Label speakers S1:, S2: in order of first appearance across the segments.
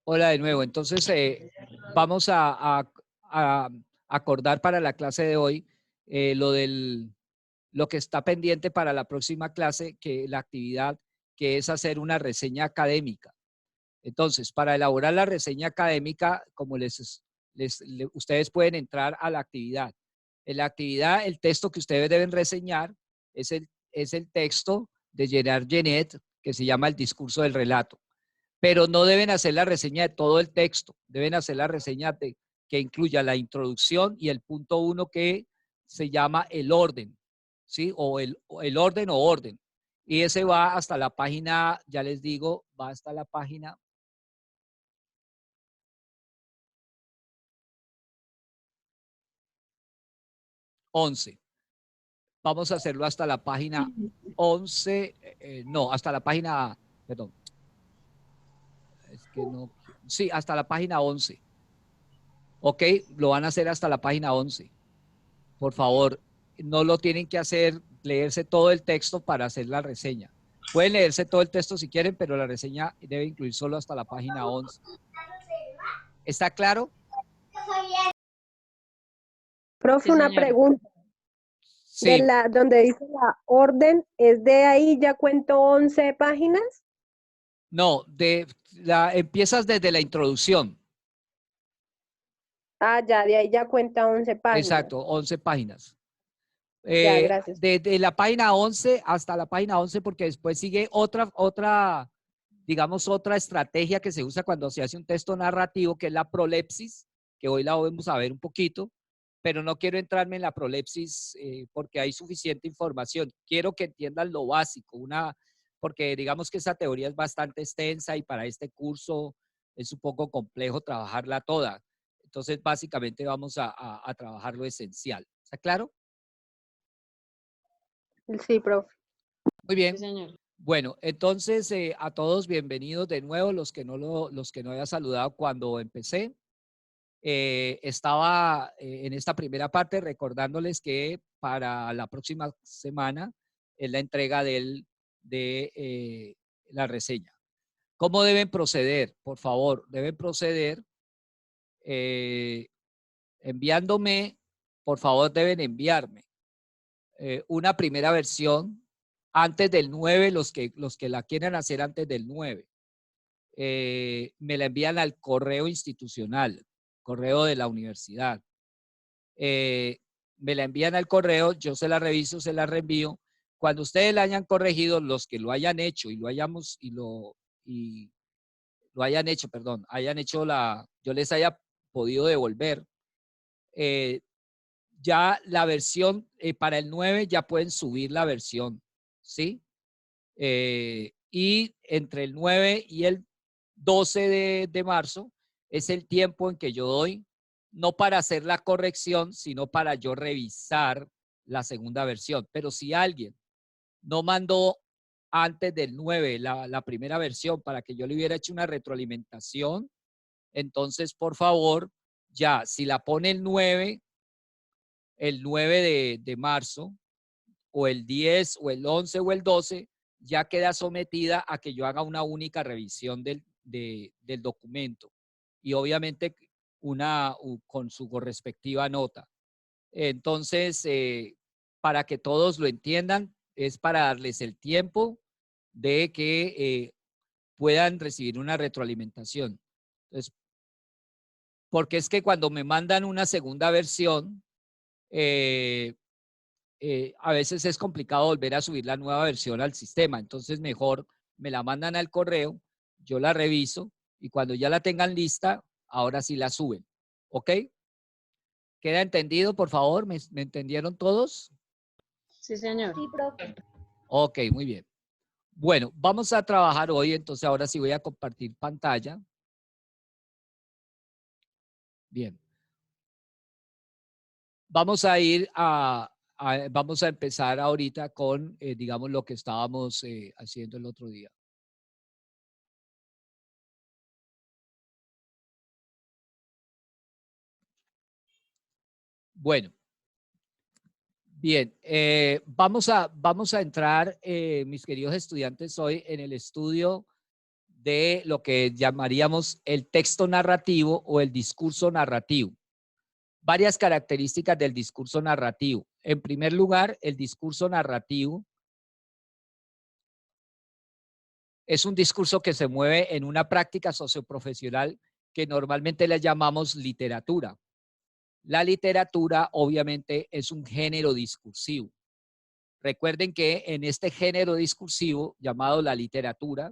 S1: Hola de nuevo. Entonces, vamos a acordar para la clase de hoy lo que está pendiente para la próxima clase, que la actividad que es hacer una reseña académica. Entonces, para elaborar la reseña académica, como ustedes pueden entrar a la actividad. En la actividad, el texto que ustedes deben reseñar es el texto de Gerard Genet, que se llama El discurso del relato. Pero no deben hacer la reseña de todo el texto, deben hacer la reseña que incluya la introducción y el punto 1 que se llama el orden, ¿sí? O el orden o orden. Y ese va hasta la página, ya les digo, va hasta la página 11. Vamos a hacerlo hasta la página 11, no, hasta la página, perdón, es que no, sí, hasta la página 11. Ok, lo van a hacer hasta la página 11. Por favor, no lo tienen que hacer, leerse todo el texto para hacer la reseña. Pueden leerse todo el texto si quieren, pero la reseña debe incluir solo hasta la página 11. ¿Está claro?
S2: Profe,
S3: Sí,
S2: una
S3: señora.
S2: pregunta.
S1: Sí,
S2: Donde dice la orden, ¿es de ahí ya cuento 11 páginas?
S1: no, empiezas desde la introducción.
S2: Ah, ya, de ahí ya cuenta 11 páginas.
S1: Exacto, 11 páginas.
S2: Ya, gracias.
S1: Desde la página 11 hasta la página 11, porque después sigue digamos, otra estrategia que se usa cuando se hace un texto narrativo, que es la prolepsis, que hoy la vamos a ver un poquito, pero no quiero entrarme en la prolepsis porque hay suficiente información. Quiero que entiendan lo básico, porque digamos que esa teoría es bastante extensa y para este curso es un poco complejo trabajarla toda. Entonces, básicamente vamos a trabajar lo esencial. ¿Está claro?
S2: Sí, profe.
S1: Muy
S3: Sí,
S1: bien.
S3: señor.
S1: Bueno, entonces a todos bienvenidos de nuevo, los que no había saludado cuando empecé. Estaba en esta primera parte recordándoles que para la próxima semana es la entrega de la reseña. ¿Cómo deben proceder? Por favor, deben proceder eh, enviándome, por favor, deben enviarme una primera versión antes del 9, los que la quieran hacer antes del 9. Me la envían al correo institucional, correo de la universidad. Me la envían al correo, yo se la reviso, se la reenvío. Cuando ustedes la hayan corregido, los que lo hayan hecho y lo hayan hecho, perdón, yo les haya podido devolver, ya la versión para el 9 ya pueden subir la versión, ¿sí? Y entre el 9 y el 12 de marzo es el tiempo en que yo doy, no para hacer la corrección, sino para yo revisar la segunda versión. Pero si alguien no mandó antes del 9 la primera versión para que yo le hubiera hecho una retroalimentación, entonces, por favor, ya, si la pone el 9 de marzo, o el 10 o el 11 o el 12, ya queda sometida a que yo haga una única revisión del documento y obviamente con su correspectiva nota. Entonces, para que todos lo entiendan, es para darles el tiempo de que puedan recibir una retroalimentación. Entonces, porque es que cuando me mandan una segunda versión, a veces es complicado volver a subir la nueva versión al sistema. Entonces, mejor me la mandan al correo, yo la reviso y cuando ya la tengan lista, ahora sí la suben. ¿Ok? ¿Queda entendido, por favor? ¿Me entendieron todos?
S3: Sí, señor.
S4: Sí, profe.
S1: Ok, muy bien. Bueno, vamos a trabajar hoy, entonces ahora sí voy a compartir pantalla. Bien. Vamos a vamos a empezar ahorita con, digamos, lo que estábamos haciendo el otro día. Bueno, bien, vamos a entrar, mis queridos estudiantes, hoy en el estudio de lo que llamaríamos el texto narrativo o el discurso narrativo. Varias características del discurso narrativo. En primer lugar, el discurso narrativo es un discurso que se mueve en una práctica socioprofesional que normalmente le llamamos literatura. La literatura, obviamente, es un género discursivo. Recuerden que en este género discursivo, llamado la literatura,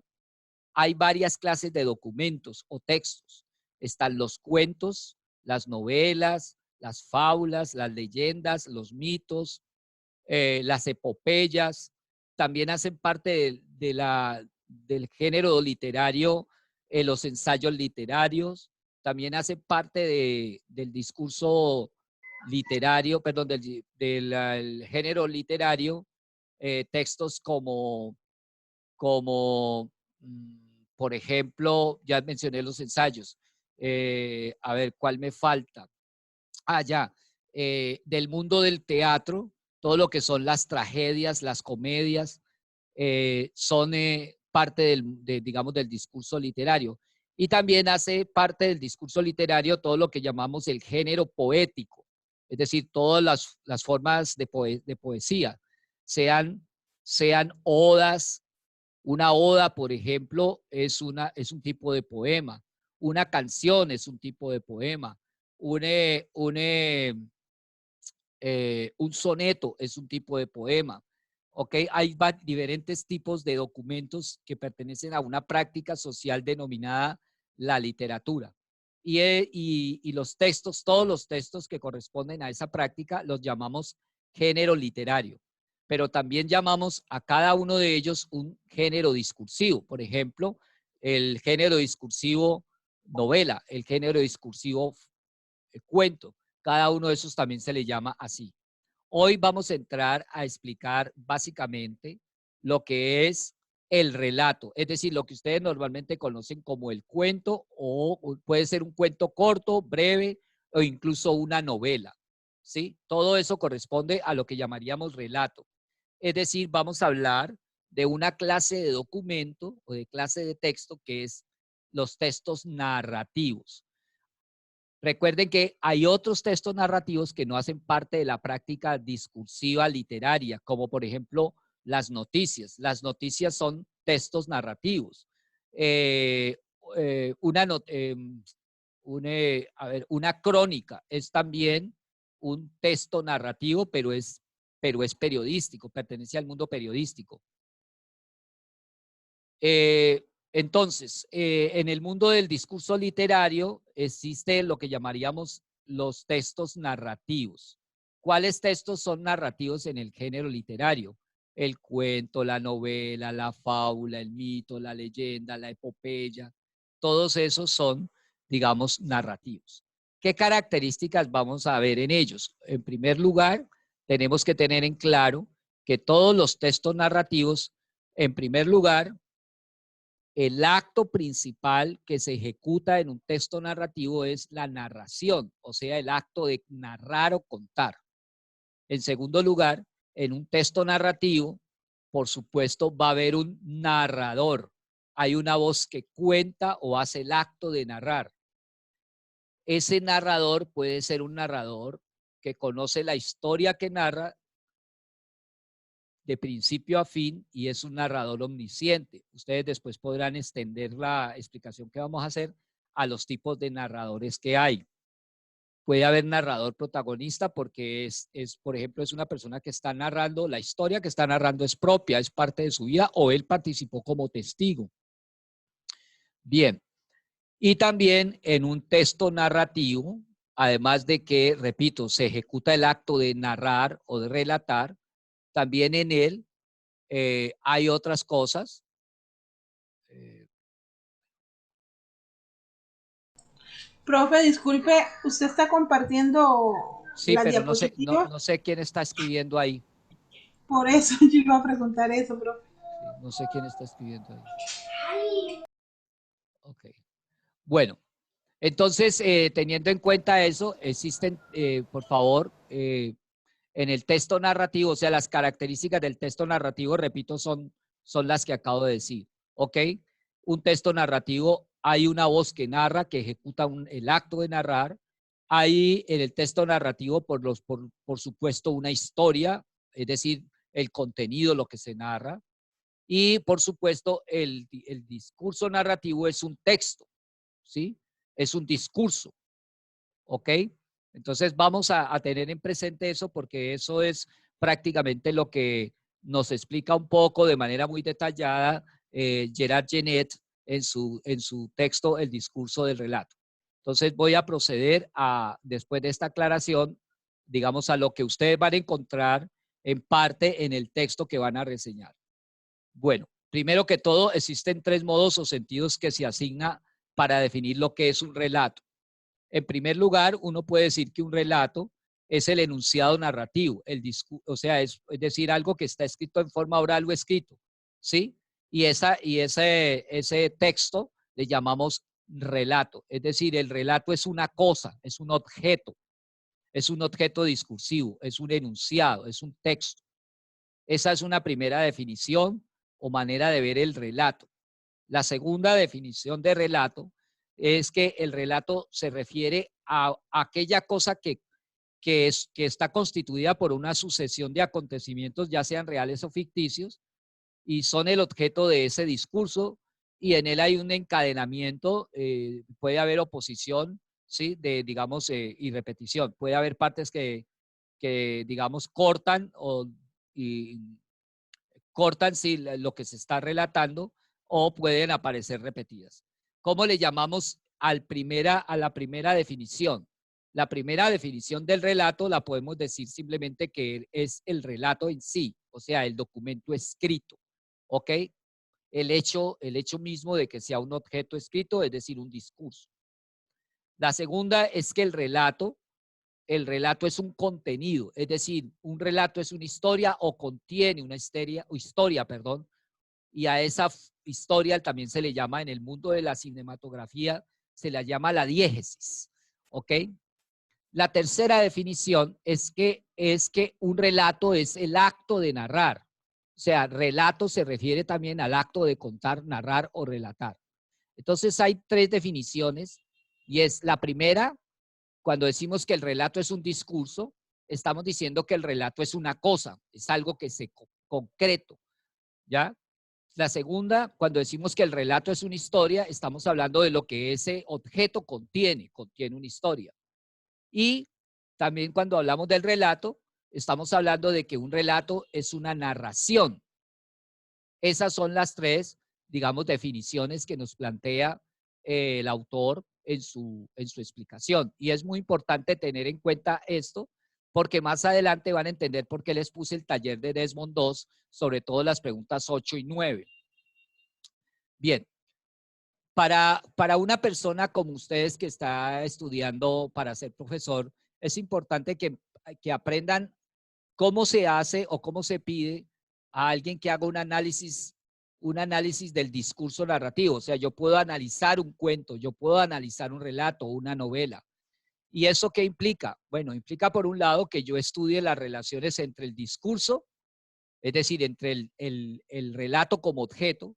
S1: hay varias clases de documentos o textos. Están los cuentos, las novelas, las fábulas, las leyendas, los mitos, las epopeyas. También hacen parte del género literario los ensayos literarios. También hacen parte del discurso literario, perdón, del género literario, textos por ejemplo, ya mencioné los ensayos. A ver, ¿cuál me falta? Ya. Del mundo del teatro, todo lo que son las tragedias, las comedias, son parte digamos, del discurso literario. Y también hace parte del discurso literario todo lo que llamamos el género poético, es decir, todas las formas de poesía, sean odas. Una oda, por ejemplo, es un tipo de poema. Una canción es un tipo de poema. Un soneto es un tipo de poema. ¿Ok? Hay diferentes tipos de documentos que pertenecen a una práctica social denominada la literatura. Y los textos, todos los textos que corresponden a esa práctica los llamamos género literario. Pero también llamamos a cada uno de ellos un género discursivo. Por ejemplo, el género discursivo novela, el género discursivo cuento. Cada uno de esos también se le llama así. Hoy vamos a entrar a explicar básicamente lo que es el relato, es decir, lo que ustedes normalmente conocen como el cuento, o puede ser un cuento corto, breve, o incluso una novela, ¿sí? Todo eso corresponde a lo que llamaríamos relato. Es decir, vamos a hablar de una clase de documento o de clase de texto que es los textos narrativos. Recuerden que hay otros textos narrativos que no hacen parte de la práctica discursiva literaria, como por ejemplo las noticias. Las noticias son textos narrativos. Una crónica es también un texto narrativo, pero es periodístico, pertenece al mundo periodístico. Entonces, en el mundo del discurso literario existe lo que llamaríamos los textos narrativos. ¿Cuáles textos son narrativos en el género literario? El cuento, la novela, la fábula, el mito, la leyenda, la epopeya. Todos esos son, digamos, narrativos. ¿Qué características vamos a ver en ellos? En primer lugar, tenemos que tener en claro que todos los textos narrativos, en primer lugar, el acto principal que se ejecuta en un texto narrativo es la narración, o sea, el acto de narrar o contar. En segundo lugar, en un texto narrativo, por supuesto, va a haber un narrador. Hay una voz que cuenta o hace el acto de narrar. Ese narrador puede ser un narrador que conoce la historia que narra de principio a fin y es un narrador omnisciente. Ustedes después podrán extender la explicación que vamos a hacer a los tipos de narradores que hay. Puede haber narrador protagonista porque por ejemplo, es una persona que está narrando, la historia que está narrando es propia, es parte de su vida o él participó como testigo. Bien, y también en un texto narrativo, además de que, repito, se ejecuta el acto de narrar o de relatar, también en él hay otras cosas.
S4: Profe, disculpe, ¿usted está compartiendo
S1: Sí,
S4: las
S1: pero
S4: diapositivas?
S1: no sé quién está escribiendo ahí.
S4: Por eso yo iba a preguntar eso, profe.
S1: Sí, no sé quién está escribiendo ahí. Ok. Bueno, entonces, teniendo en cuenta eso, existen, por favor, en el texto narrativo, o sea, las características del texto narrativo, repito, son las que acabo de decir. ¿Ok? un texto narrativo, hay una voz que narra, que ejecuta el acto de narrar. Hay en el texto narrativo, por supuesto, una historia, es decir, el contenido, lo que se narra. Y, por supuesto, el discurso narrativo es un texto, ¿sí? Es un discurso, ¿ok? Entonces, vamos a tener en presente eso porque eso es prácticamente lo que nos explica un poco de manera muy detallada Gerard Genet en su texto El discurso del relato. Entonces, voy a proceder después de esta aclaración, digamos, a lo que ustedes van a encontrar en parte en el texto que van a reseñar. Bueno, primero que todo, existen 3 modos o sentidos que se asigna para definir lo que es un relato. En primer lugar, uno puede decir que un relato es el enunciado narrativo, o sea, es decir, algo que está escrito en forma oral o escrito, ¿sí? Y ese texto le llamamos relato. Es decir, el relato es una cosa, es un objeto discursivo, es un enunciado, es un texto. Esa es una primera definición o manera de ver el relato. La segunda definición de relato es que el relato se refiere a aquella cosa que está constituida por una sucesión de acontecimientos, ya sean reales o ficticios, y son el objeto de ese discurso, y en él hay un encadenamiento, puede haber oposición, ¿sí? Digamos, y repetición. Puede haber partes que digamos, y cortan sí, lo que se está relatando o pueden aparecer repetidas. ¿Cómo le llamamos a la primera definición? La primera definición del relato la podemos decir simplemente que es el relato en sí, o sea, el documento escrito, ¿ok? El hecho mismo de que sea un objeto escrito, es decir, un discurso. La segunda es que el relato es un contenido, es decir, un relato es una historia o contiene una historia, perdón, y a esa historia también se le llama en el mundo de la cinematografía, se la llama la diégesis, ¿ok? La tercera definición es que un relato es el acto de narrar, o sea, relato se refiere también al acto de contar, narrar o relatar. Entonces hay 3 definiciones y es la primera. Cuando decimos que el relato es un discurso, estamos diciendo que el relato es una cosa, es algo que se concreto, ¿ya? La segunda, cuando decimos que el relato es una historia, estamos hablando de lo que ese objeto contiene una historia. Y también cuando hablamos del relato, estamos hablando de que un relato es una narración. Esas son las 3, digamos, definiciones que nos plantea el autor en su explicación. Y es muy importante tener en cuenta esto, porque más adelante van a entender por qué les puse el taller de Desmond II, sobre todo las preguntas 8 y 9. Bien, para una persona como ustedes que está estudiando para ser profesor, es importante que aprendan cómo se hace o cómo se pide a alguien que haga un análisis del discurso narrativo. O sea, yo puedo analizar un cuento, yo puedo analizar un relato, una novela. ¿Y eso qué implica? Bueno, implica por un lado que yo estudie las relaciones entre el discurso, es decir, entre el relato como objeto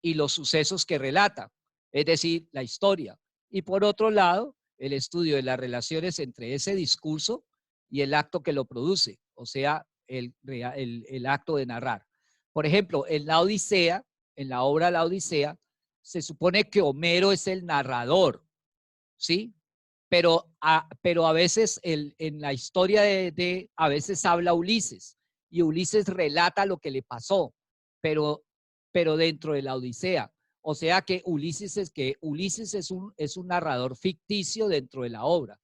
S1: y los sucesos que relata, es decir, la historia. Y por otro lado, el estudio de las relaciones entre ese discurso y el acto que lo produce, o sea, el acto de narrar. Por ejemplo, en la Odisea, en la obra La Odisea, se supone que Homero es el narrador, ¿sí? Pero a veces en la historia a veces habla Ulises y Ulises relata lo que le pasó, pero dentro de la Odisea. O sea que Ulises es un narrador ficticio dentro de la obra.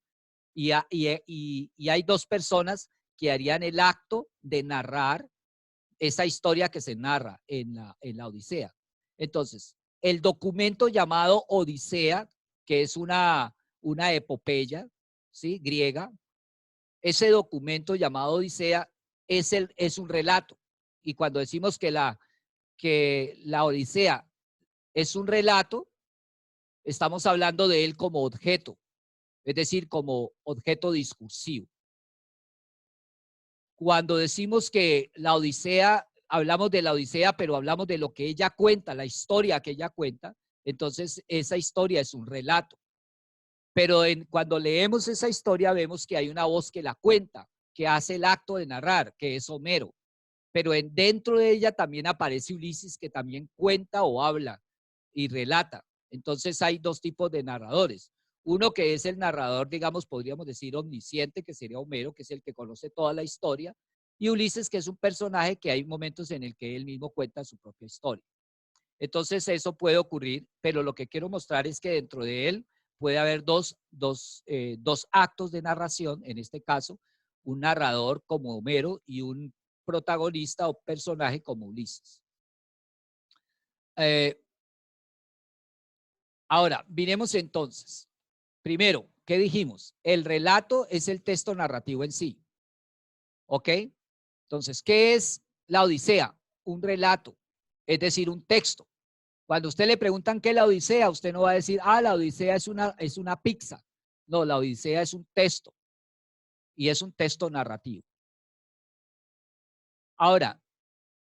S1: Y hay 2 personas que harían el acto de narrar esa historia que se narra en la Odisea. Entonces, el documento llamado Odisea, que es una epopeya, ¿sí? Griega, ese documento llamado Odisea es un relato. Y cuando decimos que la Odisea es un relato, estamos hablando de él como objeto, es decir, como objeto discursivo. Cuando decimos que la Odisea hablamos de la Odisea, pero hablamos de lo que ella cuenta, la historia que ella cuenta. Entonces, esa historia es un relato. Pero cuando leemos esa historia, vemos que hay una voz que la cuenta, que hace el acto de narrar, que es Homero. Pero dentro de ella también aparece Ulises, que también cuenta o habla y relata. Entonces hay dos tipos de narradores. Uno que es el narrador, digamos, podríamos decir omnisciente, que sería Homero, que es el que conoce toda la historia, y Ulises, que es un personaje que hay momentos en el que él mismo cuenta su propia historia. Entonces eso puede ocurrir, pero lo que quiero mostrar es que dentro de él puede haber dos actos de narración, en este caso, un narrador como Homero y un protagonista o personaje como Ulises. Ahora, miremos entonces. Primero, ¿qué dijimos? El relato es el texto narrativo en sí. ¿Ok? Entonces, ¿qué es la Odisea? Un relato, es decir, un texto. Cuando usted le preguntan qué es la Odisea, usted no va a decir, ah, la Odisea es una pizza. No, la Odisea es un texto y es un texto narrativo. Ahora,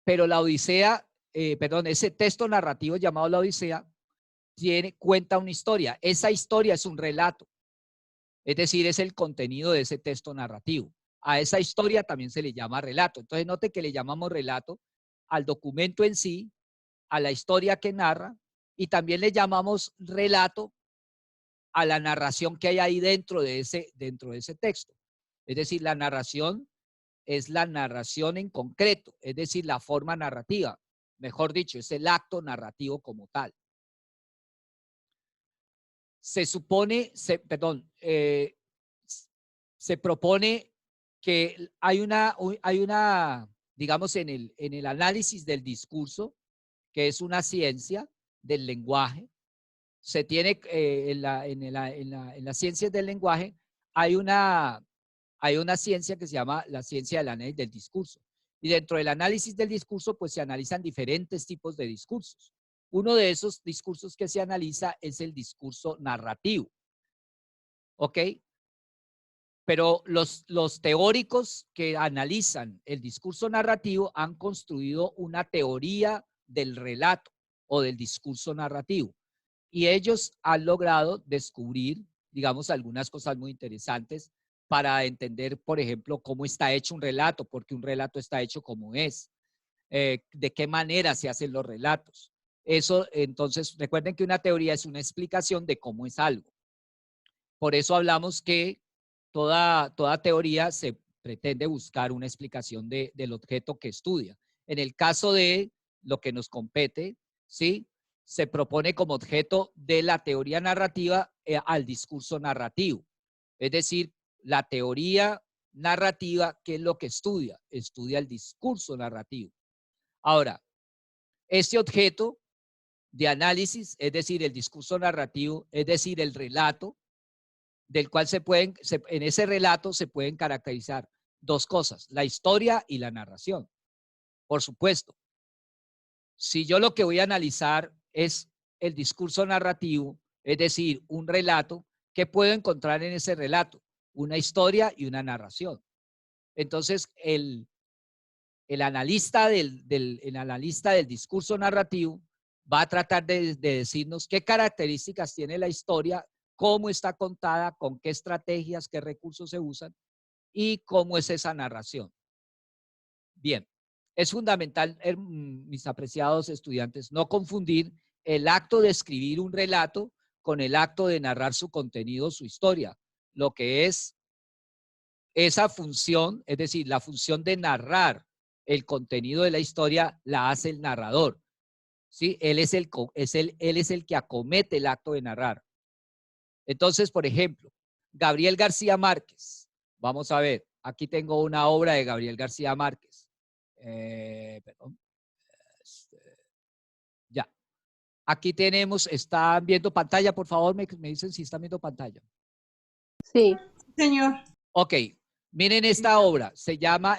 S1: pero la Odisea, ese texto narrativo llamado la Odisea cuenta una historia. Esa historia es un relato, es decir, es el contenido de ese texto narrativo. A esa historia también se le llama relato. Entonces, note que le llamamos relato al documento en sí, a la historia que narra, y también le llamamos relato a la narración que hay ahí dentro de ese texto. Es decir, la narración es la narración en concreto, es decir, la forma narrativa. Mejor dicho, es el acto narrativo como tal. Se supone, se propone que hay una, digamos, en el análisis del discurso, que es una ciencia del lenguaje. Se tiene en las ciencias del lenguaje hay una ciencia que se llama la ciencia del análisis del discurso. Y dentro del análisis del discurso, pues se analizan diferentes tipos de discursos. Uno de esos discursos que se analiza es el discurso narrativo. ¿Ok? Pero los teóricos que analizan el discurso narrativo han construido una teoría del relato o del discurso narrativo. Y ellos han logrado descubrir, digamos, algunas cosas muy interesantes para entender, por ejemplo, cómo está hecho un relato, porque un relato está hecho como es, de qué manera se hacen los relatos. Eso, entonces, recuerden que una teoría es una explicación de cómo es algo. Por eso hablamos que toda teoría se pretende buscar una explicación del objeto que estudia. En el caso de lo que nos compete, ¿sí? Se propone como objeto de la teoría narrativa al discurso narrativo. Es decir, la teoría narrativa, ¿qué es lo que estudia? Estudia el discurso narrativo. Ahora, este objeto de análisis, es decir, el discurso narrativo, es decir, el relato, del cual en ese relato se pueden caracterizar dos cosas, la historia y la narración. Por supuesto, si yo lo que voy a analizar es el discurso narrativo, es decir, un relato, ¿qué puedo encontrar en ese relato? Una historia y una narración. Entonces, el analista el analista del discurso narrativo va a tratar de decirnos qué características tiene la historia, cómo está contada, con qué estrategias, qué recursos se usan y cómo es esa narración. Bien, es fundamental, mis apreciados estudiantes, no confundir el acto de escribir un relato con el acto de narrar su contenido, su historia. Lo que es esa función, es decir, la función de narrar el contenido de la historia, la hace el narrador. ¿Sí? Él es el que acomete el acto de narrar. Entonces, por ejemplo, Gabriel García Márquez. Vamos a ver, aquí tengo una obra de Gabriel García Márquez. Perdón. Ya. Aquí tenemos, ¿están viendo pantalla? Por favor, me dicen si están viendo pantalla.
S2: Sí.
S4: Señor.
S1: Ok, miren esta obra.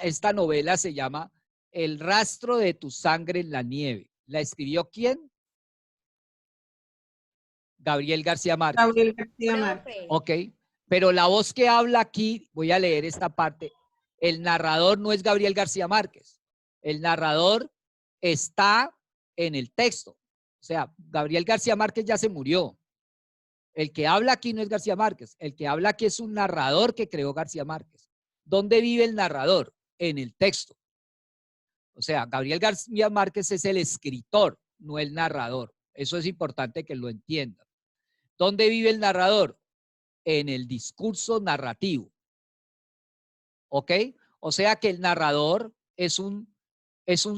S1: Esta novela se llama El rastro de tu sangre en la nieve. ¿La escribió quién? Gabriel García Márquez.
S4: Gabriel García Márquez.
S1: Ok, pero la voz que habla aquí, voy a leer esta parte, el narrador no es Gabriel García Márquez. El narrador está en el texto. O sea, Gabriel García Márquez ya se murió. El que habla aquí no es García Márquez. El que habla aquí es un narrador que creó García Márquez. ¿Dónde vive el narrador? En el texto. O sea, Gabriel García Márquez es el escritor, no el narrador. Eso es importante que lo entiendan. ¿Dónde vive el narrador? En el discurso narrativo. ¿Ok? O sea que el narrador es un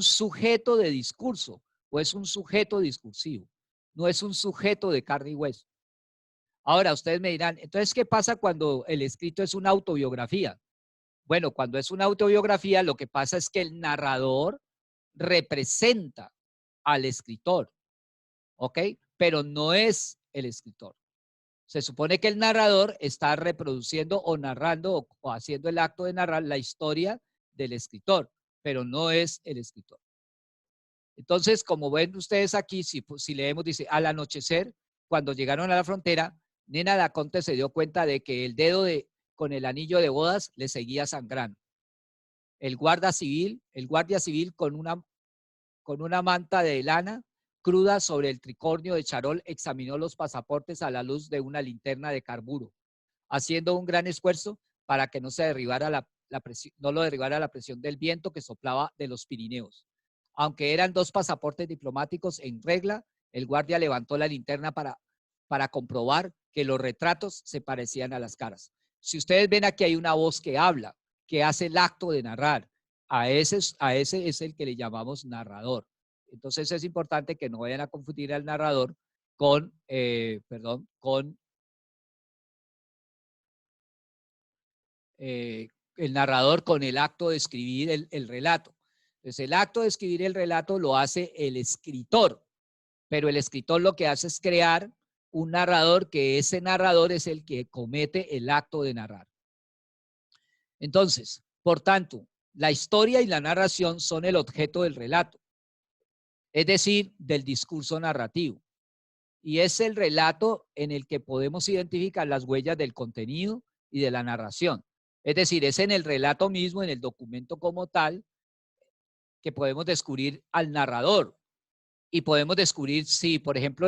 S1: sujeto de discurso o es un sujeto discursivo. No es un sujeto de carne y hueso. Ahora, ustedes me dirán, entonces, ¿qué pasa cuando el escrito es una autobiografía? Bueno, cuando es una autobiografía, lo que pasa es que el narrador representa al escritor, ¿ok? Pero no es el escritor. Se supone que el narrador está reproduciendo o narrando o haciendo el acto de narrar la historia del escritor, pero no es el escritor. Entonces, como ven ustedes aquí, si leemos, dice, al anochecer, cuando llegaron a la frontera, Nena Daconte se dio cuenta de que el dedo con el anillo de bodas le seguía sangrando. El guardia civil con una manta de lana cruda sobre el tricornio de charol examinó los pasaportes a la luz de una linterna de carburo, haciendo un gran esfuerzo para que no se derribara no lo derribara la presión del viento que soplaba de los Pirineos. Aunque eran 2 pasaportes diplomáticos en regla, el guardia levantó la linterna para comprobar que los retratos se parecían a las caras. Si ustedes ven aquí hay una voz que habla, que hace el acto de narrar. A ese es el que le llamamos narrador. Entonces es importante que no vayan a confundir al narrador con el narrador con el acto de escribir el relato. Entonces el acto de escribir el relato lo hace el escritor, pero el escritor lo que hace es crear un narrador, que ese narrador es el que comete el acto de narrar. Entonces, por tanto, la historia y la narración son el objeto del relato, es decir, del discurso narrativo. Y es el relato en el que podemos identificar las huellas del contenido y de la narración. Es decir, es en el relato mismo, en el documento como tal, que podemos descubrir al narrador. Y podemos descubrir si, por ejemplo,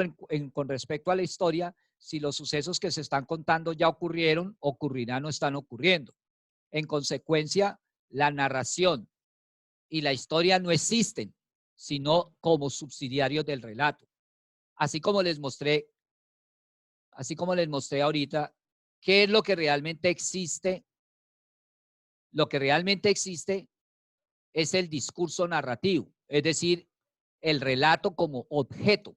S1: con respecto a la historia, si los sucesos que se están contando ya ocurrieron, ocurrirán o están ocurriendo. En consecuencia, la narración y la historia no existen, sino como subsidiarios del relato. Así como les mostré ahorita, ¿qué es lo que realmente existe? Lo que realmente existe es el discurso narrativo, es decir, el relato como objeto.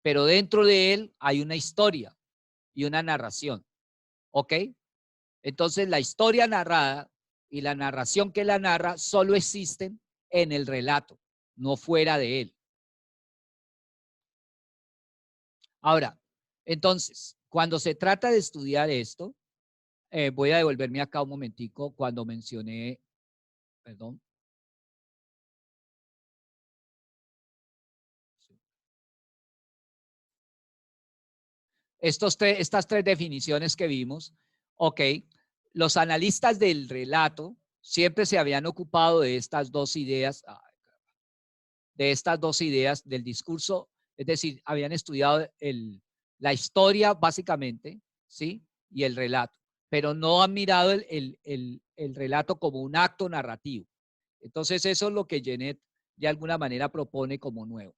S1: Pero dentro de él hay una historia y una narración. ¿Ok? Entonces, la historia narrada y la narración que la narra solo existen en el relato, no fuera de él. Ahora, entonces, cuando se trata de estudiar esto, voy a devolverme acá un momentico cuando mencioné, perdón. Estas 3 definiciones que vimos, ok, los analistas del relato siempre se habían ocupado de estas 2 ideas, del discurso, es decir, habían estudiado la historia básicamente, ¿sí? Y el relato, pero no han mirado el relato como un acto narrativo. Entonces eso es lo que Genet de alguna manera propone como nuevo.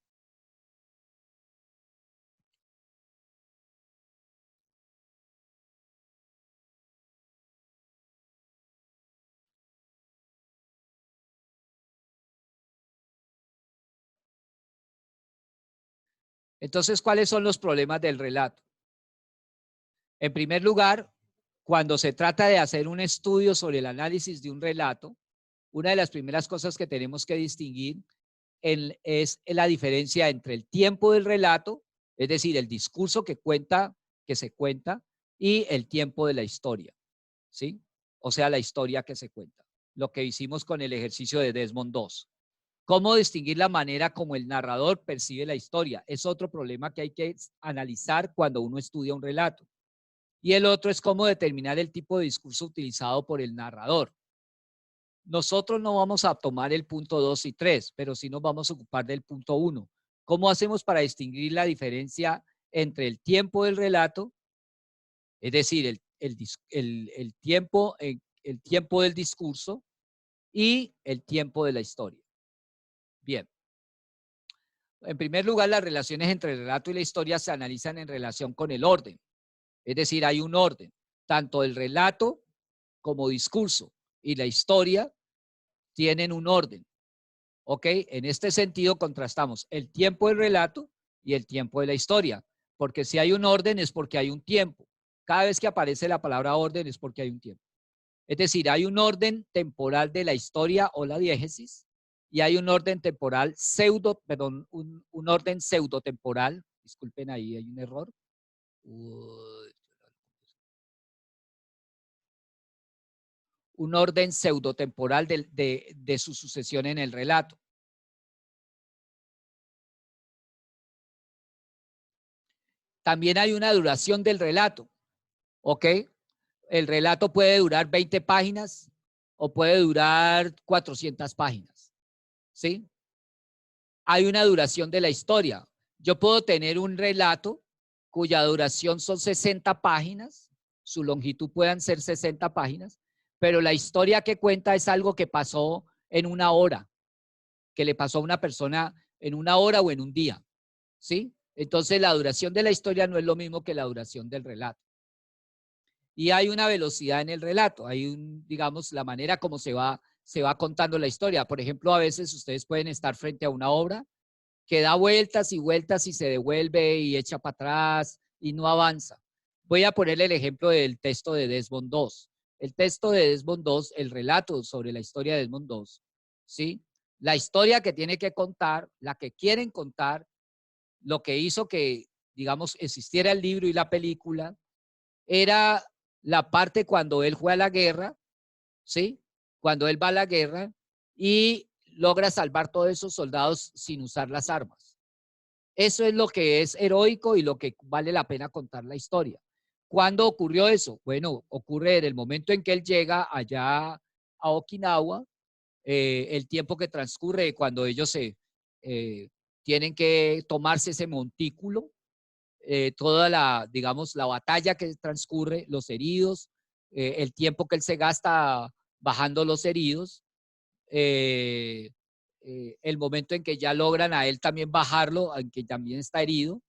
S1: Entonces, ¿cuáles son los problemas del relato? En primer lugar, cuando se trata de hacer un estudio sobre el análisis de un relato, una de las primeras cosas que tenemos que distinguir es la diferencia entre el tiempo del relato, es decir, el discurso que se cuenta, y el tiempo de la historia, ¿sí? O sea, la historia que se cuenta. Lo que hicimos con el ejercicio de Desmond II. ¿Cómo distinguir la manera como el narrador percibe la historia? Es otro problema que hay que analizar cuando uno estudia un relato. Y el otro es cómo determinar el tipo de discurso utilizado por el narrador. nosotros no vamos a tomar el punto 2 y 3, pero sí nos vamos a ocupar del punto 1. ¿Cómo hacemos para distinguir la diferencia entre el tiempo del relato, es decir, el tiempo del discurso y el tiempo de la historia? Bien. En primer lugar, las relaciones entre el relato y la historia se analizan en relación con el orden. Es decir, hay un orden. Tanto el relato como discurso y la historia tienen un orden. ¿Ok? En este sentido contrastamos el tiempo del relato y el tiempo de la historia. Porque si hay un orden es porque hay un tiempo. Cada vez que aparece la palabra orden es porque hay un tiempo. Es decir, hay un orden temporal de la historia o la diégesis y hay un orden temporal un orden pseudotemporal. Disculpen, ahí hay un error. Un orden pseudotemporal de su sucesión en el relato. También hay una duración del relato, ¿ok? El relato puede durar 20 páginas o puede durar 400 páginas, ¿sí? Hay una duración de la historia. Yo puedo tener un relato cuya duración son 60 páginas, su longitud puedan ser 60 páginas, pero la historia que cuenta es algo que pasó en una hora, que le pasó a una persona en una hora o en un día, ¿sí? Entonces la duración de la historia no es lo mismo que la duración del relato. Y hay una velocidad en el relato, hay digamos, la manera como se va contando la historia. Por ejemplo, a veces ustedes pueden estar frente a una obra que da vueltas y vueltas y se devuelve y echa para atrás y no avanza. Voy a ponerle el ejemplo del texto de Desmond II. El texto de Desmond II, el relato sobre la historia de Desmond II, ¿sí? La historia que tiene que contar, la que quieren contar, lo que hizo que, digamos, existiera el libro y la película, era la parte cuando él fue a la guerra, ¿sí? Cuando él va a la guerra y logra salvar todos esos soldados sin usar las armas. Eso es lo que es heroico y lo que vale la pena contar la historia. ¿Cuándo ocurrió eso? Bueno, ocurre en el momento en que él llega allá a Okinawa, el tiempo que transcurre cuando ellos tienen que tomarse ese montículo, toda digamos, la batalla que transcurre, los heridos, el tiempo que él se gasta bajando los heridos, el momento en que ya logran a él también bajarlo, en que también está herido,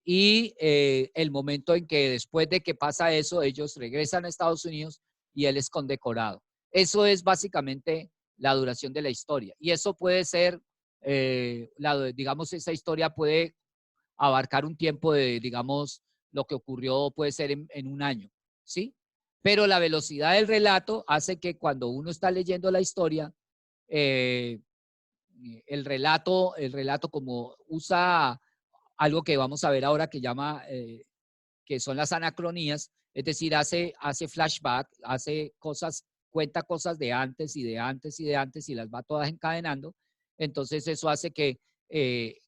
S1: y el momento en que después de que pasa eso, ellos regresan a Estados Unidos y él es condecorado. Eso es básicamente la duración de la historia. Y eso puede ser, digamos, esa historia puede abarcar un tiempo de, digamos, lo que ocurrió puede ser en un año, ¿sí? Pero la velocidad del relato hace que cuando uno está leyendo la historia, el relato como usa algo que vamos a ver ahora que llama, que son las anacronías, es decir, hace flashback, hace cosas, cuenta cosas de antes y de antes y de antes y las va todas encadenando. Entonces eso hace que,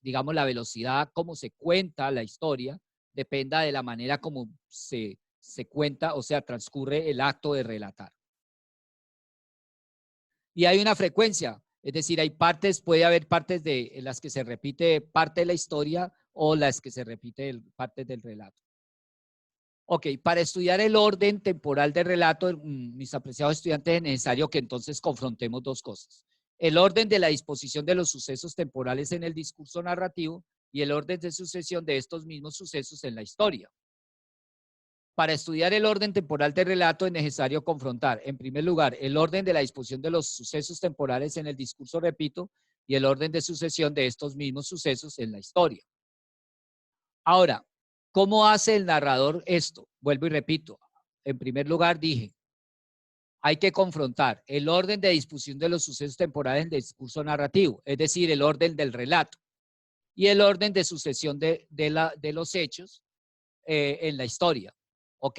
S1: digamos, la velocidad como se cuenta la historia dependa de la manera como se cuenta, o sea, transcurre el acto de relatar. Y hay una frecuencia, es decir, puede haber partes en las que se repite parte de la historia o las que se repite parte del relato. Ok, para estudiar el orden temporal del relato, mis apreciados estudiantes, es necesario que entonces confrontemos dos cosas. El orden de la disposición de los sucesos temporales en el discurso narrativo y el orden de sucesión de estos mismos sucesos en la historia. Para estudiar el orden temporal del relato es necesario confrontar, en primer lugar, el orden de la disposición de los sucesos temporales en el discurso, repito, y el orden de sucesión de estos mismos sucesos en la historia. Ahora, ¿cómo hace el narrador esto? Vuelvo y repito. En primer lugar, dije, hay que confrontar el orden de disposición de los sucesos temporales en el discurso narrativo, es decir, el orden del relato, y el orden de sucesión de los hechos en la historia. ¿Ok?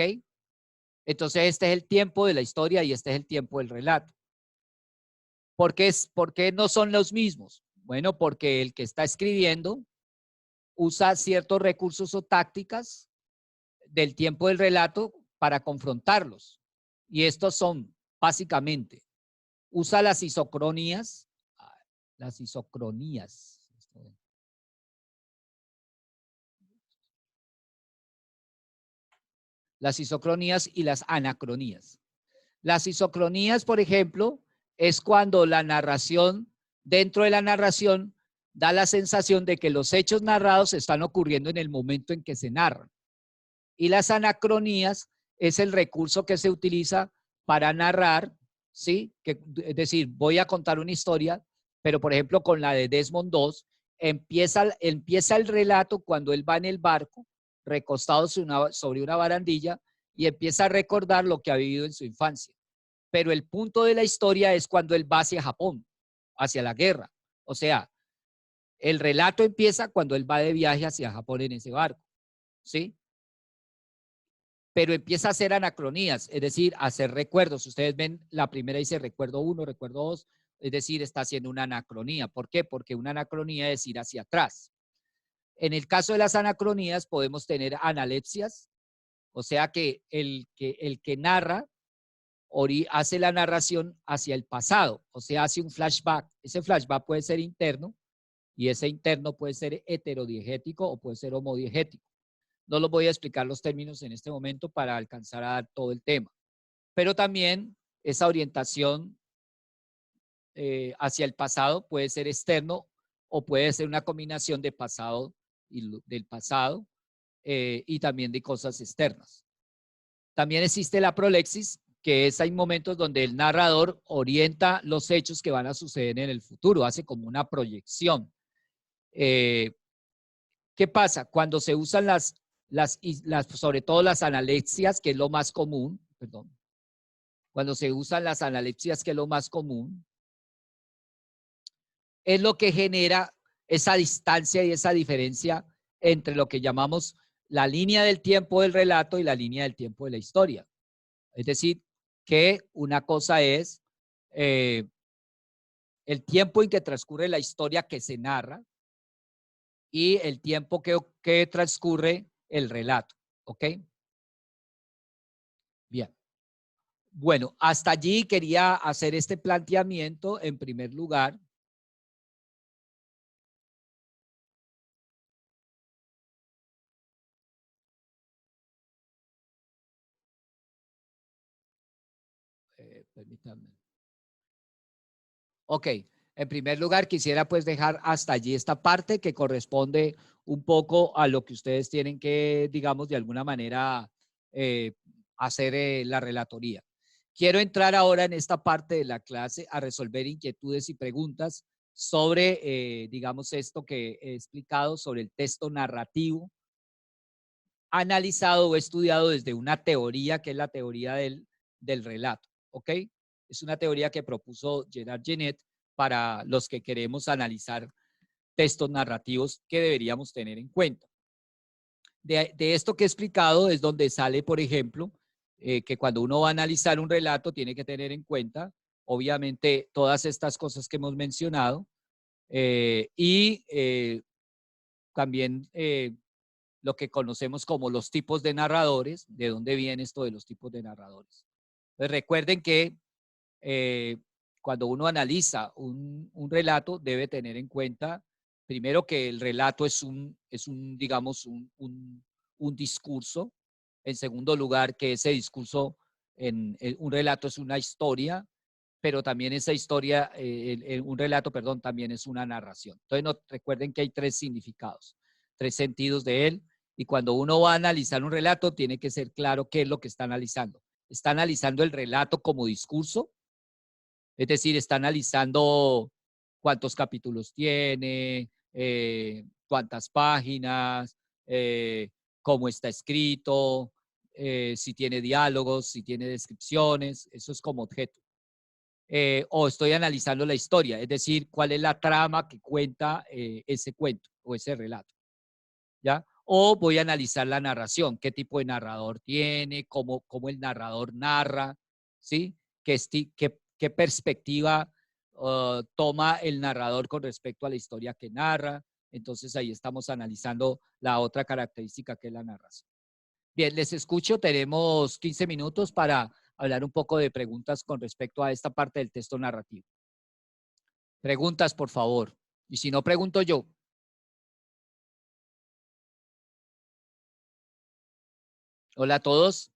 S1: Entonces, este es el tiempo de la historia y este es el tiempo del relato. ¿Por qué no son los mismos? Bueno, porque el que está escribiendo usa ciertos recursos o tácticas del tiempo del relato para confrontarlos. Y estos son, básicamente, usa las isocronías. Las isocronías. Las isocronías y las anacronías. Las isocronías, por ejemplo, es cuando la narración, dentro de la narración, da la sensación de que los hechos narrados están ocurriendo en el momento en que se narran. Y las anacronías es el recurso que se utiliza para narrar, ¿sí? Es decir, voy a contar una historia, pero por ejemplo con la de Desmond II, empieza el relato cuando él va en el barco, recostado sobre una barandilla, y empieza a recordar lo que ha vivido en su infancia. Pero el punto de la historia es cuando él va hacia Japón, hacia la guerra. O sea, el relato empieza cuando él va de viaje hacia Japón en ese barco, ¿sí? Pero empieza a hacer anacronías, es decir, a hacer recuerdos. Ustedes ven, la primera dice recuerdo 1, recuerdo 2, es decir, está haciendo una anacronía. ¿Por qué? Porque una anacronía es ir hacia atrás. En el caso de las anacronías podemos tener analepsias, o sea que el que narra hace la narración hacia el pasado, o sea, hace un flashback. Ese flashback puede ser interno y ese interno puede ser heterodiegético o puede ser homodiegético. No los voy a explicar los términos en este momento para alcanzar a dar todo el tema. Pero también esa orientación hacia el pasado puede ser externo o puede ser una combinación de pasado y del pasado y también de cosas externas. También existe la prolexis, que es hay momentos donde el narrador orienta los hechos que van a suceder en el futuro, hace como una proyección. ¿Qué pasa? Cuando se usan sobre todo las analepsias, que es lo más común, perdón, cuando se usan las analepsias, que es lo más común, es lo que genera esa distancia y esa diferencia entre lo que llamamos la línea del tiempo del relato y la línea del tiempo de la historia. Es decir, que una cosa es el tiempo en que transcurre la historia que se narra y el tiempo que transcurre el relato. ¿Ok? Bien. Bueno, hasta allí quería hacer este planteamiento en primer lugar. Permítanme. Ok, en primer lugar quisiera pues dejar hasta allí esta parte que corresponde un poco a lo que ustedes tienen que, digamos, de alguna manera hacer la relatoría. Quiero entrar ahora en esta parte de la clase a resolver inquietudes y preguntas sobre, digamos, esto que he explicado sobre el texto narrativo, analizado o estudiado desde una teoría que es la teoría del relato, ¿ok? Es una teoría que propuso Gerard Genet para los que queremos analizar textos narrativos que deberíamos tener en cuenta. De esto que he explicado es donde sale, por ejemplo, que cuando uno va a analizar un relato tiene que tener en cuenta, obviamente, todas estas cosas que hemos mencionado y también lo que conocemos como los tipos de narradores, de dónde viene esto de los tipos de narradores. Entonces, recuerden que cuando uno analiza un relato debe tener en cuenta primero que el relato es digamos, un discurso. En segundo lugar, que ese discurso, un relato es una historia, pero también esa historia, un relato, perdón, también es una narración. Entonces, recuerden que hay tres significados, tres sentidos de él, y cuando uno va a analizar un relato, tiene que ser claro qué es lo que está analizando. Está analizando el relato como discurso, es decir, está analizando cuántos capítulos tiene, cuántas páginas, cómo está escrito, si tiene diálogos, si tiene descripciones, eso es como objeto. O estoy analizando la historia, es decir, cuál es la trama que cuenta ese cuento o ese relato, ¿ya? O voy a analizar la narración, qué tipo de narrador tiene, cómo el narrador narra, ¿sí? ¿Qué perspectiva toma el narrador con respecto a la historia que narra? Entonces ahí estamos analizando la otra característica que es la narración. Bien, les escucho, tenemos 15 minutos para hablar un poco de preguntas con respecto a esta parte del texto narrativo. Preguntas, por favor. Y si no, pregunto yo. Hola a todos.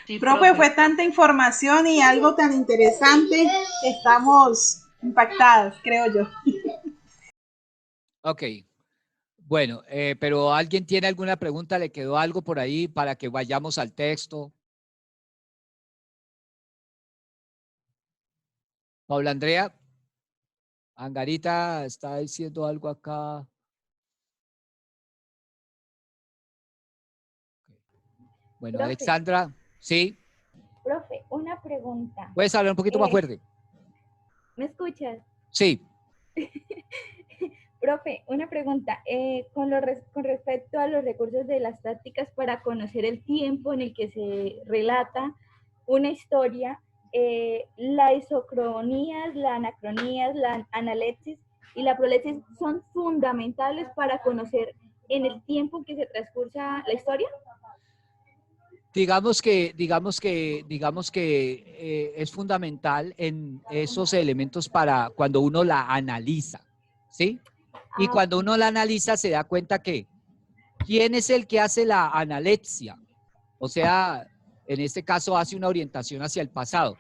S4: Sí, profe, fue tanta información y algo tan interesante que estamos impactados, creo yo.
S1: Ok. Bueno, pero ¿alguien tiene alguna pregunta? ¿Le quedó algo por ahí para que vayamos al texto? Paula Andrea. Angarita está diciendo algo acá. Bueno,
S5: Profe.
S1: Alexandra, ¿sí?
S5: Profe, una pregunta.
S1: ¿Puedes hablar un poquito más fuerte?
S5: ¿Me escuchas?
S1: Sí.
S5: Profe, una pregunta. Con respecto a los recursos de las tácticas para conocer el tiempo en el que se relata una historia, la isocronías, la anacronías, la analepsis y la prolepsis son fundamentales para conocer en el tiempo en que se transcursa la historia.
S1: Digamos que es fundamental en esos elementos para cuando uno la analiza, ¿sí? Y cuando uno la analiza se da cuenta que ¿quién es el que hace la analepsia? O sea, en este caso hace una orientación hacia el pasado.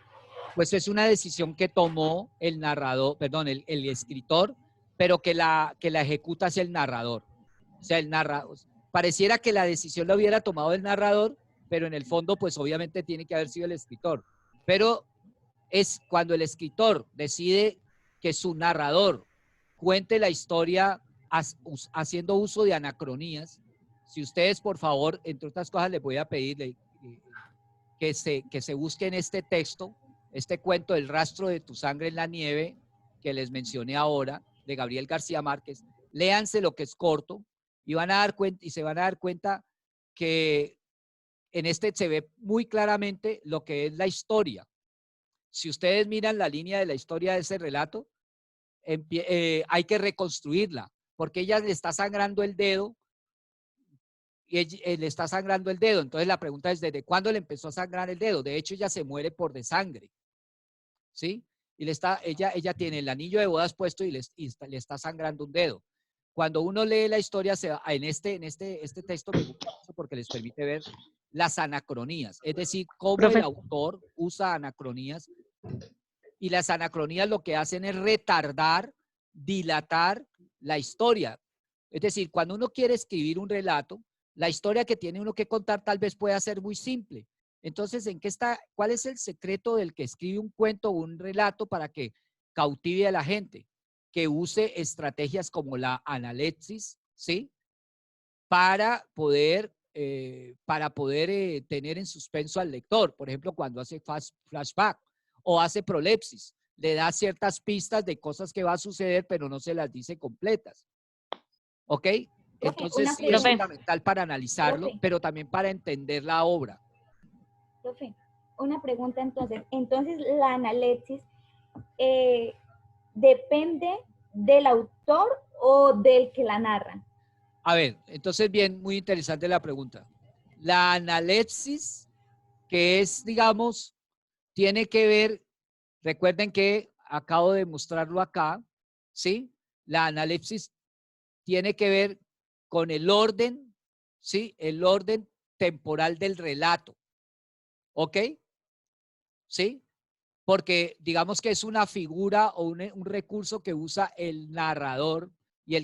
S1: Pues es una decisión que tomó el narrador, perdón, el escritor, pero que la ejecuta hacia el narrador. O sea, el narrador, pareciera que la decisión la hubiera tomado el narrador, pero en el fondo, pues obviamente tiene que haber sido el escritor. Pero es cuando el escritor decide que su narrador cuente la historia haciendo uso de anacronías. Si ustedes, por favor, entre otras cosas, les voy a pedir que se busquen este texto, este cuento del rastro de tu sangre en la nieve, que les mencioné ahora, de Gabriel García Márquez. Léanse lo que es corto y van a dar cuenta, y se van a dar cuenta que en este se ve muy claramente lo que es la historia. Si ustedes miran la línea de la historia de ese relato, hay que reconstruirla, porque ella le está sangrando el dedo y le está sangrando el dedo. Entonces la pregunta es, ¿desde cuándo le empezó a sangrar el dedo? De hecho, ella se muere por desangre, ¿sí? Y ella tiene el anillo de bodas puesto y le está sangrando un dedo. Cuando uno lee la historia, en este texto me gusta mucho porque les permite ver las anacronías, es decir, cómo el autor usa anacronías, y las anacronías lo que hacen es retardar, dilatar la historia. Es decir, cuando uno quiere escribir un relato, la historia que tiene uno que contar tal vez pueda ser muy simple. Entonces, ¿cuál es el secreto del que escribe un cuento o un relato para que cautive a la gente? Que use estrategias como la analepsis, ¿sí? Para poder tener en suspenso al lector. Por ejemplo, cuando hace flashback o hace prolepsis, le da ciertas pistas de cosas que va a suceder, pero no se las dice completas. ¿Ok? Entonces sí es fundamental para analizarlo, pero también para entender la obra.
S5: Profe, una pregunta entonces. Entonces, la analepsis depende del autor o del que la narra.
S1: A ver, entonces bien, muy interesante la pregunta. La analepsis, que es, digamos, tiene que ver, recuerden que acabo de mostrarlo acá, ¿sí? La analepsis tiene que ver con el orden, ¿sí? El orden temporal del relato, ¿ok? ¿Sí? Porque digamos que es una figura o un recurso que usa el narrador y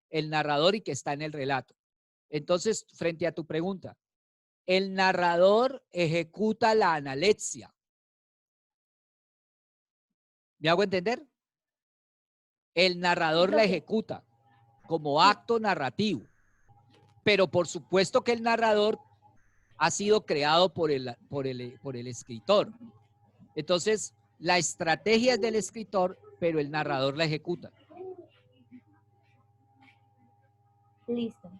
S1: el narrador y que está en el relato. Entonces, frente a tu pregunta, el narrador ejecuta la analepsia. ¿Me hago entender? El narrador la ejecuta como acto narrativo, pero por supuesto que el narrador ha sido creado por el escritor. Entonces, la estrategia es del escritor, pero el narrador la ejecuta.
S5: Listo.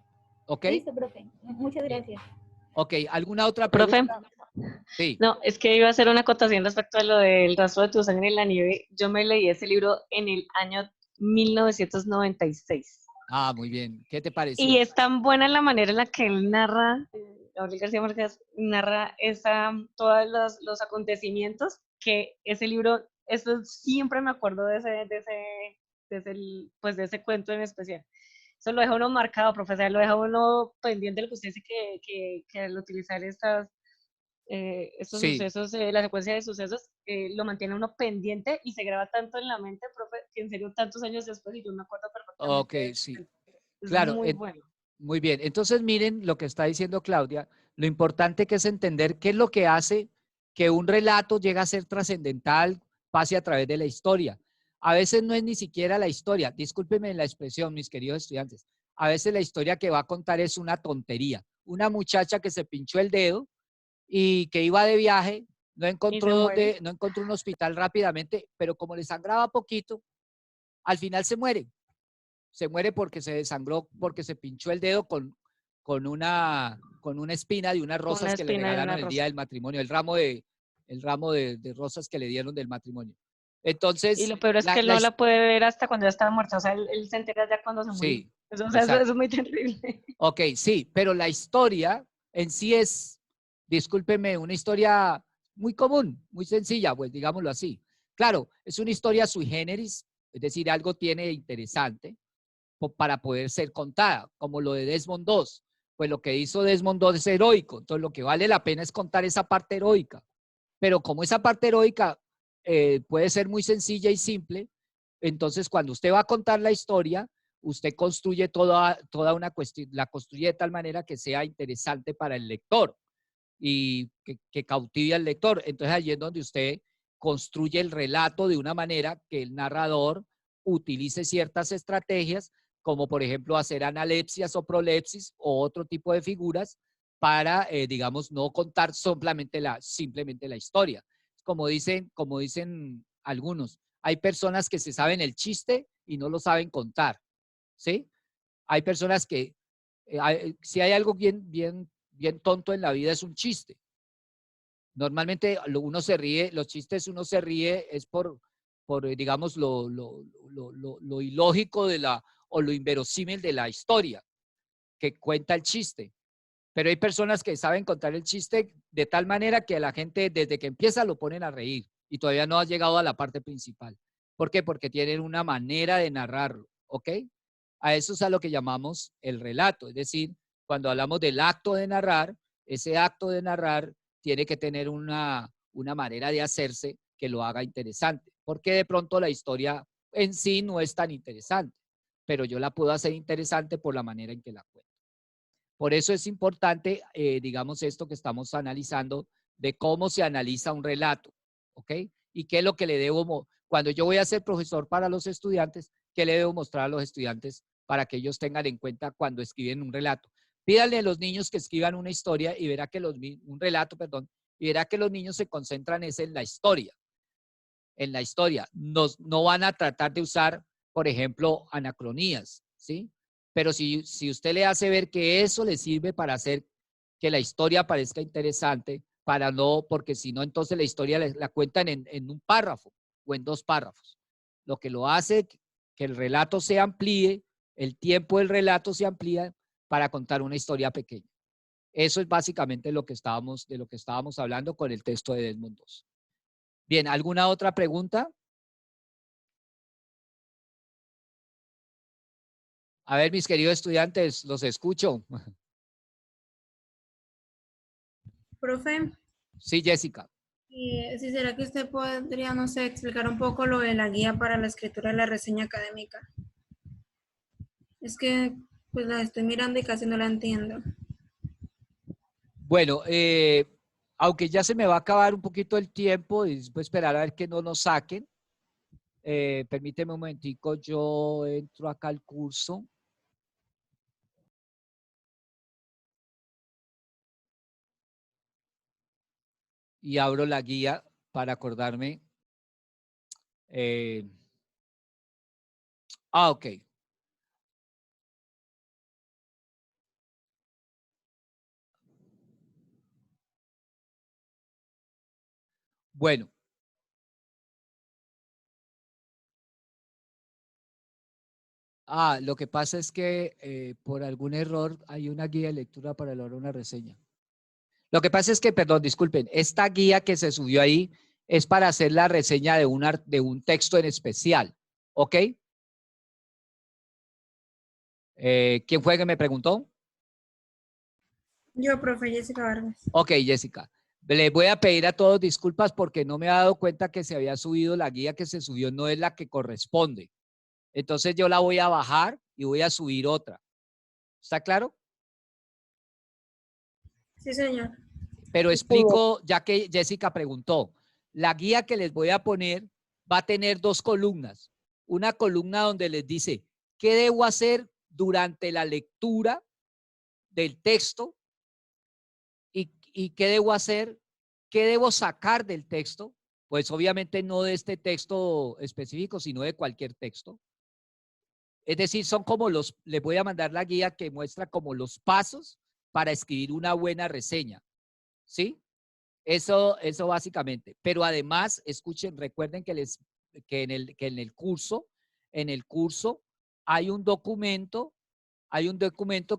S1: ¿Ok?
S5: Listo, profe. Muchas gracias.
S1: Ok, ¿alguna otra pregunta?
S3: Profe,
S1: Sí.
S3: no, es que iba a hacer una acotación respecto a lo del rastro de tu sangre en la nieve. Yo me leí ese libro en el año 1996.
S1: Ah, muy bien. ¿Qué te
S3: Y
S1: pareció?
S3: es tan buena la manera en la que él narra, Gabriel García Márquez narra todos los acontecimientos, que ese libro, eso siempre me acuerdo pues de ese cuento en especial. Eso lo deja uno marcado, profesor, lo deja uno pendiente de lo que usted dice que al utilizar estos
S1: Sí,
S3: sucesos, la secuencia de sucesos, lo mantiene uno pendiente y se graba tanto en la mente, profe, que en serio tantos años después y yo me acuerdo
S1: ok,
S3: perfectamente de ese
S1: sí.
S3: cuento. Es
S1: Claro,
S3: muy bueno.
S1: muy bien. Entonces, miren lo que está diciendo Claudia. Lo importante que es entender qué es lo que hace que un relato llegue a ser trascendental, pase a través de la historia. A veces no es ni siquiera la historia. Discúlpenme la expresión, mis queridos estudiantes. A veces la historia que va a contar es una tontería. Una muchacha que se pinchó el dedo y que iba de viaje, no
S3: Y
S1: encontró
S3: se muere.
S1: no encontró un hospital rápidamente, pero como le sangraba poquito, al final se muere. Se muere porque se desangró, porque se pinchó el dedo con una espina de unas
S3: Con una
S1: rosas que le
S3: espina de
S1: regalaron
S3: una
S1: el día
S3: rosa.
S1: del matrimonio, el ramo de rosas que le dieron del matrimonio.
S3: Y
S1: Entonces,
S3: lo peor es que él no la puede ver hasta cuando ya está muerta. O sea, él se entera ya cuando se murió.
S1: sí,
S3: Eso, o sea, eso
S1: exacto.
S3: es muy terrible.
S1: Ok, sí, pero la historia en sí es, discúlpeme, una historia muy común, muy sencilla, pues digámoslo así. Claro, es una historia sui generis, es decir, algo tiene interesante, para poder ser contada, como lo de Desmond II. Pues lo que hizo Desmond II es heroico, entonces lo que vale la pena es contar esa parte heroica. Pero como esa parte heroica puede ser muy sencilla y simple, entonces cuando usted va a contar la historia, usted construye toda una cuestión, la construye de tal manera que sea interesante para el lector y que cautive al lector. Entonces allí es donde usted construye el relato de una manera que el narrador utilice ciertas estrategias, como por ejemplo hacer analepsias o prolepsis o otro tipo de figuras para, digamos, no contar simplemente la historia. Como dicen algunos, hay personas que se saben el chiste y no lo saben contar, ¿sí? Hay personas que, si hay algo bien tonto en la vida es un chiste. Normalmente uno se ríe, los chistes uno se ríe es por digamos, lo ilógico o lo inverosímil de la historia que cuenta el chiste. Pero hay personas que saben contar el chiste de tal manera que a la gente desde que empieza lo ponen a reír y todavía no ha llegado a la parte principal. ¿Por qué? Porque tienen una manera de narrarlo, ¿ok? A eso es a lo que llamamos el relato, es decir, cuando hablamos del acto de narrar, ese acto de narrar tiene que tener una manera de hacerse que lo haga interesante, porque de pronto la historia en sí no es tan interesante, pero yo la puedo hacer interesante por la manera en que la cuento. Por eso es importante, digamos, esto que estamos analizando de cómo se analiza un relato, ¿ok? Y qué es lo que le debo, cuando yo voy a ser profesor para los estudiantes, qué le debo mostrar a los estudiantes para que ellos tengan en cuenta cuando escriben un relato. Pídanle a los niños que escriban una historia y verá que un relato, perdón, y verá que los niños se concentran es en la historia. En la historia. No van a tratar de usar, por ejemplo, anacronías, ¿sí? Pero si usted le hace ver que eso le sirve para hacer que la historia parezca interesante, para no, porque si no, entonces la historia la cuentan en un párrafo o en dos párrafos. Lo que lo hace que el relato se amplíe, el tiempo del relato se amplía para contar una historia pequeña. Eso es básicamente de lo que estábamos hablando con el texto de Desmond II. Bien, ¿alguna otra pregunta? A ver, mis queridos estudiantes, los escucho.
S6: Profe,
S1: Sí, Jessica.
S6: si será que usted podría, no sé, explicar un poco lo de la guía para la escritura de la reseña académica. Es que pues la estoy mirando y casi no la entiendo.
S1: Bueno, aunque ya se me va a acabar un poquito el tiempo y voy a esperar a ver que no nos saquen. Permíteme un momentico, yo entro acá al curso. Y abro la guía para acordarme. Eh, ok. Bueno, Lo que pasa es que por algún error hay una guía de lectura para elaborar una reseña. Lo que pasa es que, perdón, disculpen, esta guía que se subió ahí es para hacer la reseña de un texto en especial, ¿ok? ¿Quién fue que me preguntó?
S6: Yo, profe Jessica Vargas.
S1: Ok, Jessica. Le voy a pedir a todos disculpas porque no me he dado cuenta que se había subido la guía que se subió, no es la que corresponde. Entonces yo la voy a bajar y voy a subir otra. ¿Está claro?
S6: Sí, señor.
S1: Pero explico, ya que Jessica preguntó, la guía que les voy a poner va a tener dos columnas. Una columna donde les dice qué debo hacer durante la lectura del texto y qué debo hacer, qué debo sacar del texto. Pues obviamente no de este texto específico, sino de cualquier texto. Es decir, son como les voy a mandar la guía que muestra como los pasos para escribir una buena reseña. ¿Sí? Eso básicamente. Pero además, escuchen, recuerden que en el curso hay un documento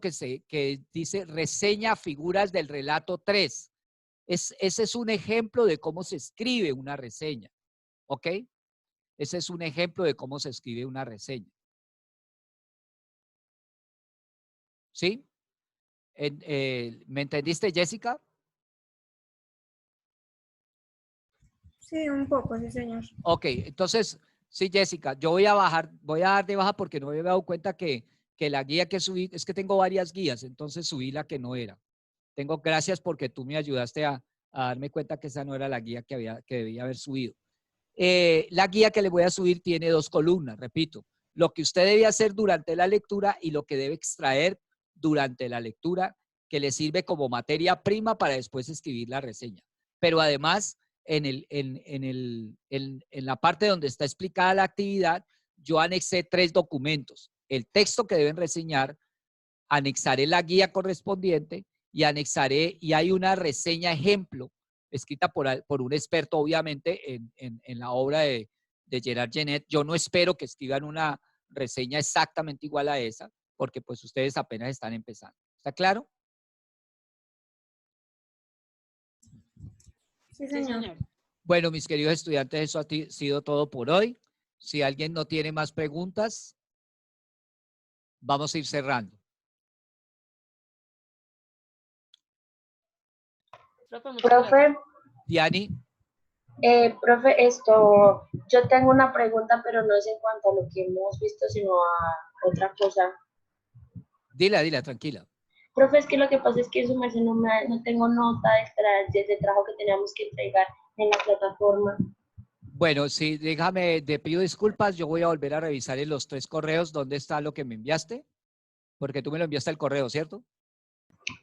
S1: que dice reseña figuras del relato 3. Ese es un ejemplo de cómo se escribe una reseña. ¿Ok? Ese es un ejemplo de cómo se escribe una reseña. ¿Sí? ¿Me entendiste, Jessica?
S6: Sí, un poco, sí, señor.
S1: Ok, entonces, sí, Jessica, yo voy a dar de baja porque no me había dado cuenta que la guía que subí, es que tengo varias guías, entonces subí la que no era. Gracias porque tú me ayudaste a darme cuenta que esa no era la guía que debía haber subido. La guía que le voy a subir tiene dos columnas, repito, lo que usted debe hacer durante la lectura y lo que debe extraer durante la lectura, que le sirve como materia prima para después escribir la reseña. Pero además, en la parte donde está explicada la actividad, yo anexé 3 documentos. El texto que deben reseñar, anexaré la guía correspondiente y hay una reseña ejemplo escrita por un experto, obviamente, en la obra de Gerard Genet. Yo no espero que escriban una reseña exactamente igual a esa, porque pues ustedes apenas están empezando. ¿Está claro?
S6: Sí, señor.
S1: Bueno, mis queridos estudiantes, eso ha sido todo por hoy. Si alguien no tiene más preguntas, vamos a ir cerrando.
S7: Profe,
S1: Diani,
S7: profe, yo tengo una pregunta, pero no es en cuanto a lo que hemos visto, sino a otra cosa.
S1: dila, tranquila.
S7: Profe, es que lo que pasa es que en su merced no tengo nota del trabajo que teníamos que entregar en la plataforma.
S1: Bueno, sí, te pido disculpas, yo voy a volver a revisar en los 3 correos dónde está lo que me enviaste, porque tú me lo enviaste al correo, ¿cierto?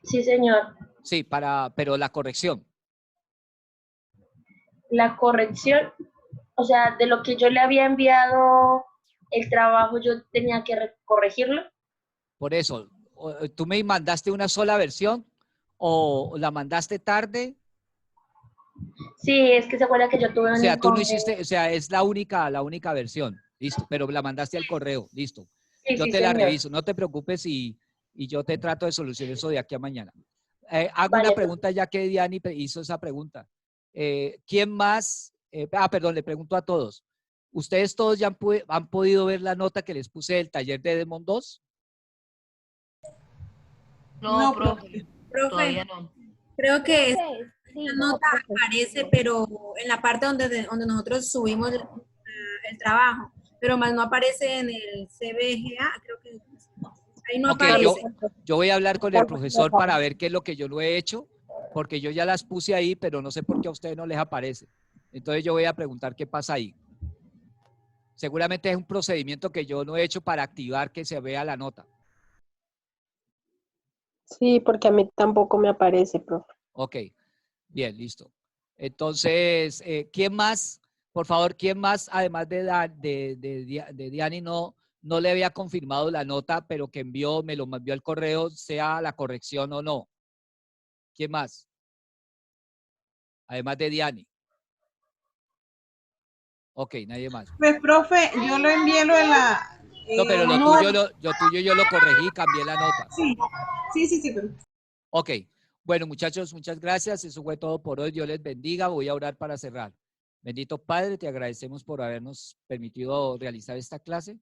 S7: Sí, señor.
S1: Sí, pero la corrección.
S7: La corrección, o sea, de lo que yo le había enviado el trabajo, yo tenía que corregirlo.
S1: Por eso, ¿tú me mandaste una sola versión o la mandaste tarde?
S7: Sí, es que se acuerda que yo tuve un
S1: O sea, tú no
S7: inconveniente.
S1: hiciste, o sea, es la única versión, listo, pero la mandaste al correo, listo.
S7: Sí,
S1: Yo
S7: sí,
S1: te la
S7: señor.
S1: reviso, no te preocupes y yo te trato de solucionar eso de aquí a mañana. Hago
S7: Vale,
S1: una pregunta ya que Diani hizo esa pregunta. ¿Quién más? Perdón, le pregunto a todos. ¿Ustedes todos ya han podido ver la nota que les puse del taller de Demon 2?
S4: No, profe.
S6: Profe, creo que esa
S2: Sí,
S6: nota aparece, pero en la parte donde nosotros subimos el trabajo, pero más no aparece en el CBGA, creo que ahí no
S1: Ok,
S6: aparece.
S1: yo voy a hablar con el profesor para ver qué es lo que yo no he hecho, porque yo ya las puse ahí, pero no sé por qué a ustedes no les aparece. Entonces yo voy a preguntar qué pasa ahí. Seguramente es un procedimiento que yo no he hecho para activar que se vea la nota.
S2: Sí, porque a mí tampoco me aparece, profe.
S1: Ok, bien, listo. Entonces, ¿quién más? Por favor, ¿quién más, además de Diani, no le había confirmado la nota, pero que me lo envió al correo, sea la corrección o no? ¿Quién más? Además de Diani. Ok, nadie más.
S4: Pues, profe, yo lo envié
S1: No, pero lo tuyo yo lo corregí y cambié la nota.
S4: Sí, pero...
S1: Ok. Bueno, muchachos, muchas gracias. Eso fue todo por hoy. Dios les bendiga. Voy a orar para cerrar. Bendito Padre, te agradecemos por habernos permitido realizar esta clase.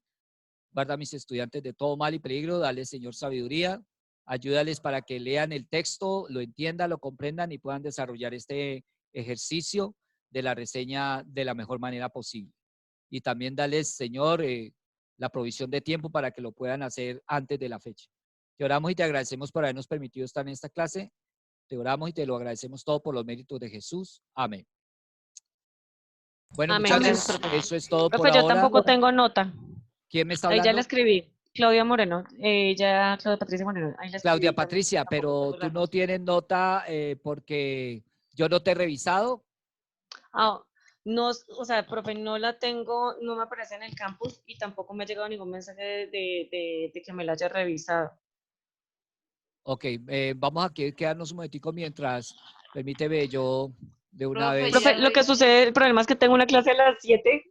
S1: Guarda a mis estudiantes de todo mal y peligro. Dale, Señor, sabiduría. Ayúdales para que lean el texto, lo entiendan, lo comprendan y puedan desarrollar este ejercicio de la reseña de la mejor manera posible. Y también dales, Señor, la provisión de tiempo para que lo puedan hacer antes de la fecha. Te oramos y te agradecemos por habernos permitido estar en esta clase. Te oramos y te lo agradecemos todo por los méritos de Jesús. Amén. Bueno,
S3: Amén.
S1: muchachos,
S3: Gracias,
S1: eso es todo
S3: profe,
S1: por
S3: yo
S1: ahora.
S3: tampoco tengo nota.
S1: ¿Quién me está
S3: Ahí ya
S1: hablando?
S3: la escribí. Claudia Moreno. Claudia Patricia Moreno. Ahí la escribí
S1: Claudia
S3: también,
S1: Patricia,
S3: tampoco
S1: pero
S3: tengo la
S1: tú no
S3: nota.
S1: tienes nota porque yo no te he revisado.
S3: Ah, no, o sea, profe, no la tengo, no me aparece en el campus y tampoco me ha llegado ningún mensaje de que me la haya revisado.
S1: Ok, vamos a quedarnos un momentico mientras, permíteme yo de una
S6: Profe,
S1: vez.
S3: Profe, lo que sucede, el problema es que tengo una clase a las 7